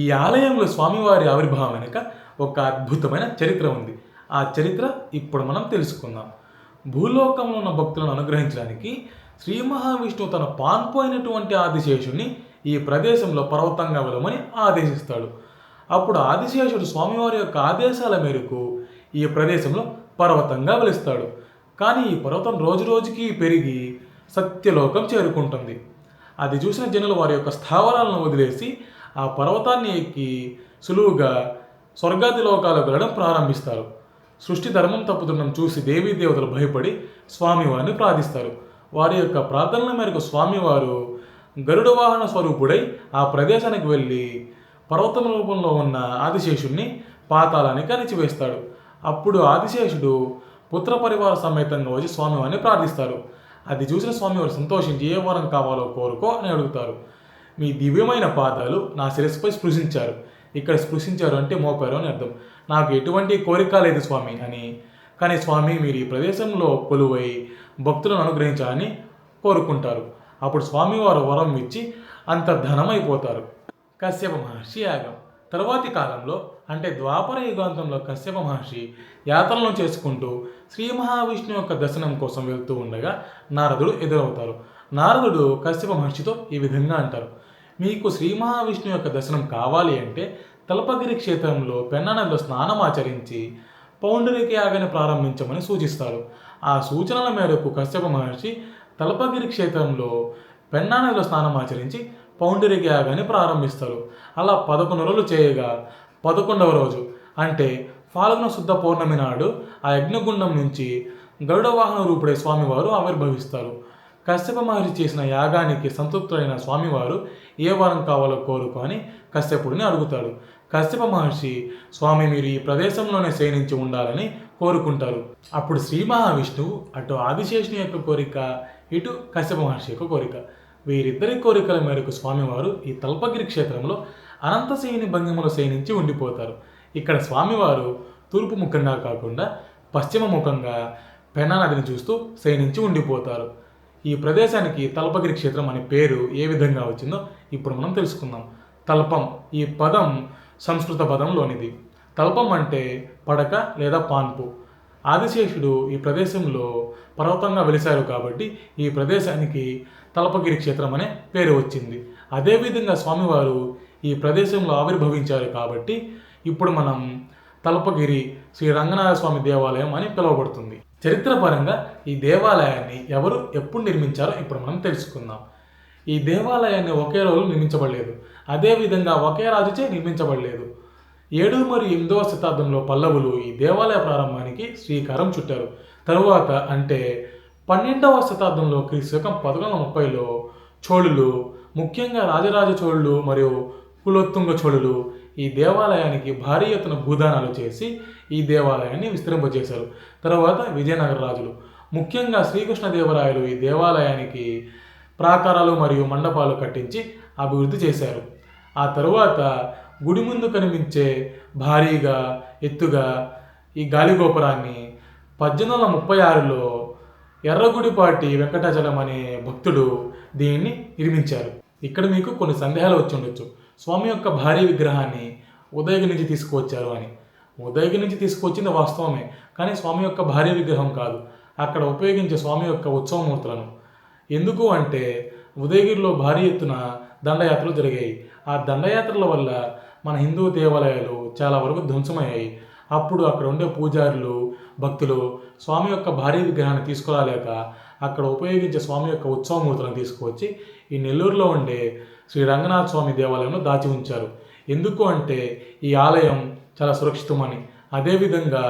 ఈ ఆలయంలో స్వామివారి ఆవిర్భావం వెనుక ఒక అద్భుతమైన చరిత్ర ఉంది. ఆ చరిత్ర ఇప్పుడు మనం తెలుసుకుందాం. భూలోకంలో ఉన్న భక్తులను అనుగ్రహించడానికి శ్రీ మహావిష్ణువు తన పాన్పోయినటువంటి ఆదిశేషుని ఈ ప్రదేశంలో పర్వతంగా వెలమని ఆదేశిస్తాడు. అప్పుడు ఆదిశేషుడు స్వామివారి యొక్క ఆదేశాల మేరకు ఈ ప్రదేశంలో పర్వతంగా వెలుస్తాడు. కానీ ఈ పర్వతం రోజురోజుకి పెరిగి సత్యలోకం చేరుకుంటుంది. అది చూసిన జనులు వారి యొక్క స్థావరాలను వదిలేసి ఆ పర్వతాన్ని ఎక్కి సులువుగా స్వర్గాది లోకాలకు వెళ్ళడం ప్రారంభిస్తారు. సృష్టి ధర్మం తప్పుతుండడం చూసి దేవీ దేవతలు భయపడి స్వామివారిని ప్రార్థిస్తారు. వారి యొక్క ప్రార్థనల మేరకు స్వామివారు గరుడ వాహన స్వరూపుడై ఆ ప్రదేశానికి వెళ్ళి పర్వతం రూపంలో ఉన్న ఆదిశేషుడిని పాతాళానికి అణిచివేస్తాడు. అప్పుడు ఆదిశేషుడు పుత్ర పరివార సమేతంగా వచ్చి స్వామివారిని ప్రార్థిస్తారు. అది చూసిన స్వామివారు సంతోషించి ఏ వరం కావాలో కోరుకో అని అడుగుతారు. మీ దివ్యమైన పాదాలు నా శిరస్సుపై స్పృశించారు. ఇక్కడ స్పృశించారు అంటే మోపారు అని అర్థం. నాకు ఎటువంటి కోరిక లేదు స్వామి అని. కానీ స్వామి మీరు ఈ ప్రదేశంలో కొలువై భక్తులను అనుగ్రహించాలని కోరుకుంటారు. అప్పుడు స్వామివారు వరం ఇచ్చి అంతర్ధనమైపోతారు. కశ్యప మహర్షి యాగం. తరువాతి కాలంలో అంటే ద్వాపర యుగాంతంలో కశ్యప మహర్షి యాత్రలను చేసుకుంటూ శ్రీ మహావిష్ణువు యొక్క దర్శనం కోసం వెళ్తూ ఉండగా నారదుడు ఎదురవుతారు. నారదుడు కశ్యప మహర్షితో ఈ విధంగా అంటారు, మీకు శ్రీ మహావిష్ణువు యొక్క దర్శనం కావాలి అంటే తలపగిరి క్షేత్రంలో పెన్నా నదిలో స్నానం ఆచరించి పౌండరీక యాగాన్ని ప్రారంభించమని సూచిస్తారు. ఆ సూచనల మేరకు కశ్యప మహర్షి తలపగిరి క్షేత్రంలో పెన్నా నదిలో స్నానం ఆచరించి పౌండరీక యాగాన్ని ప్రారంభిస్తారు. అలా 11 రోజులు చేయగా 11వ రోజు అంటే ఫాల్గుణ శుద్ధ పౌర్ణమి నాడు ఆ యజ్ఞగుండం నుంచి గరుడ వాహన రూపుడై స్వామివారు ఆవిర్భవిస్తారు. కశ్యప మహర్షి చేసిన యాగానికి సంతృప్తులైన స్వామివారు ఏ వరం కావాలో కోరుకొని కశ్యపుడిని అడుగుతాడు. కశ్యప మహర్షి స్వామి మీరు ఈ ప్రదేశంలోనే శయనించి ఉండాలని కోరుకుంటారు. అప్పుడు శ్రీ మహావిష్ణువు అటు ఆదిశేషుని యొక్క కోరిక, ఇటు కశ్యప మహర్షి యొక్క కోరిక, వీరిద్దరి కోరికల మేరకు స్వామివారు ఈ తల్పగిరి క్షేత్రంలో అనంతశయని భంగిమలో శయనించి ఉండిపోతారు. ఇక్కడ స్వామివారు తూర్పు ముఖంగా కాకుండా పశ్చిమ ముఖంగా పెన్నా నదిని చూస్తూ శయనించి ఉండిపోతారు. ఈ ప్రదేశానికి తల్పగిరి క్షేత్రం అనే పేరు ఏ విధంగా వచ్చిందో ఇప్పుడు మనం తెలుసుకుందాం. తల్పం ఈ పదం సంస్కృత పదంలోనిది. తల్పం అంటే పడక లేదా పాన్పు. ఆదిశేషుడు ఈ ప్రదేశంలో పర్వతంగా వెలిశారు కాబట్టి ఈ ప్రదేశానికి తల్పగిరి క్షేత్రం అనే పేరు వచ్చింది. అదేవిధంగా స్వామివారు ఈ ప్రదేశంలో ఆవిర్భవించారు కాబట్టి ఇప్పుడు మనం తల్పగిరి శ్రీ రంగనాథ స్వామి దేవాలయం అని పిలువబడుతుంది. చరిత్రపరంగా ఈ దేవాలయాన్ని ఎవరు ఎప్పుడు నిర్మించారో ఇప్పుడు మనం తెలుసుకుందాం. ఈ దేవాలయాన్ని ఒకే రోజు నిర్మించబడలేదు. అదేవిధంగా ఒకే రాజుచే నిర్మించబడలేదు. 7 మరియు 8వ శతాబ్దంలో పల్లవులు ఈ దేవాలయ ప్రారంభానికి శ్రీకారం చుట్టారు. తరువాత అంటే 12వ శతాబ్దంలో క్రీస్తుకం 1130లో చోళులు, ముఖ్యంగా రాజరాజ చోళులు మరియు కులోత్తుంగ చోళులు ఈ దేవాలయానికి భారీ ఎత్తున భూదానాలు చేసి ఈ దేవాలయాన్ని విస్తరింపజేశారు. తర్వాత విజయనగర రాజులు, ముఖ్యంగా శ్రీకృష్ణదేవరాయలు ఈ దేవాలయానికి ప్రాకారాలు మరియు మండపాలు కట్టించి అభివృద్ధి చేశారు. ఆ తరువాత గుడి ముందు కనిపించే భారీగా ఎత్తుగా ఈ గాలిగోపురాన్ని 1836లో ఎర్రగుడిపాటి వెంకటాచలం అనే భక్తుడు దీన్ని నిర్మించారు. ఇక్కడ మీకు కొన్ని సందేహాలు వచ్చి ఉండొచ్చు. స్వామి యొక్క భారీ విగ్రహాన్ని ఉదయగిరి నుంచి తీసుకువచ్చారు అని. ఉదయగిరి నుంచి తీసుకువచ్చింది వాస్తవమే, కానీ స్వామి యొక్క భారీ విగ్రహం కాదు. అక్కడ ఉపయోగించే స్వామి యొక్క ఉత్సవమూర్తులను. ఎందుకు అంటే ఉదయగిరిలో భారీ ఎత్తున దండయాత్రలు జరిగాయి. ఆ దండయాత్రల వల్ల మన హిందూ దేవాలయాలు చాలా వరకు ధ్వంసమయ్యాయి. అప్పుడు అక్కడ ఉండే పూజారులు, భక్తులు స్వామి యొక్క భారీ విగ్రహాన్ని తీసుకురాలేక అక్కడ ఉపయోగించే స్వామి యొక్క ఉత్సవమూర్తులను తీసుకువచ్చి ఈ నెల్లూరులో ఉండే శ్రీ రంగనాథ స్వామి దేవాలయంలో దాచి ఉంచారు. ఎందుకు అంటే ఈ ఆలయం చాలా సురక్షితమని. అదేవిధంగా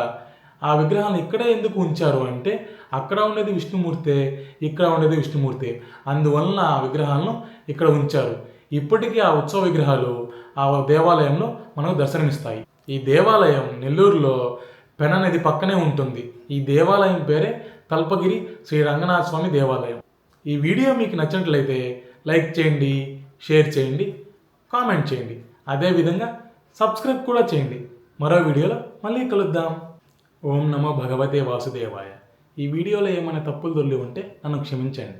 ఆ విగ్రహాలను ఇక్కడే ఎందుకు ఉంచారు అంటే అక్కడ ఉండేది విష్ణుమూర్తే, ఇక్కడ ఉండేది విష్ణుమూర్తే, అందువలన ఆ విగ్రహాలను ఇక్కడ ఉంచారు. ఇప్పటికీ ఆ ఉత్సవ విగ్రహాలు ఆ దేవాలయంలో మనకు దర్శనమిస్తాయి. ఈ దేవాలయం నెల్లూరులో పెన్నా నది పక్కనే ఉంటుంది. ఈ దేవాలయం పేరే తల్పగిరి శ్రీ రంగనాథ స్వామి దేవాలయం. ఈ వీడియో మీకు నచ్చినట్లయితే లైక్ చేయండి, షేర్ చేయండి, కామెంట్ చేయండి. అదేవిధంగా సబ్స్క్రైబ్ కూడా చేయండి. మరో వీడియోలో మళ్ళీ కలుద్దాం. ఓం నమో భగవతే వాసుదేవాయ. ఈ వీడియోలో ఏమైనా తప్పులు దొర్లి ఉంటే నన్ను క్షమించండి.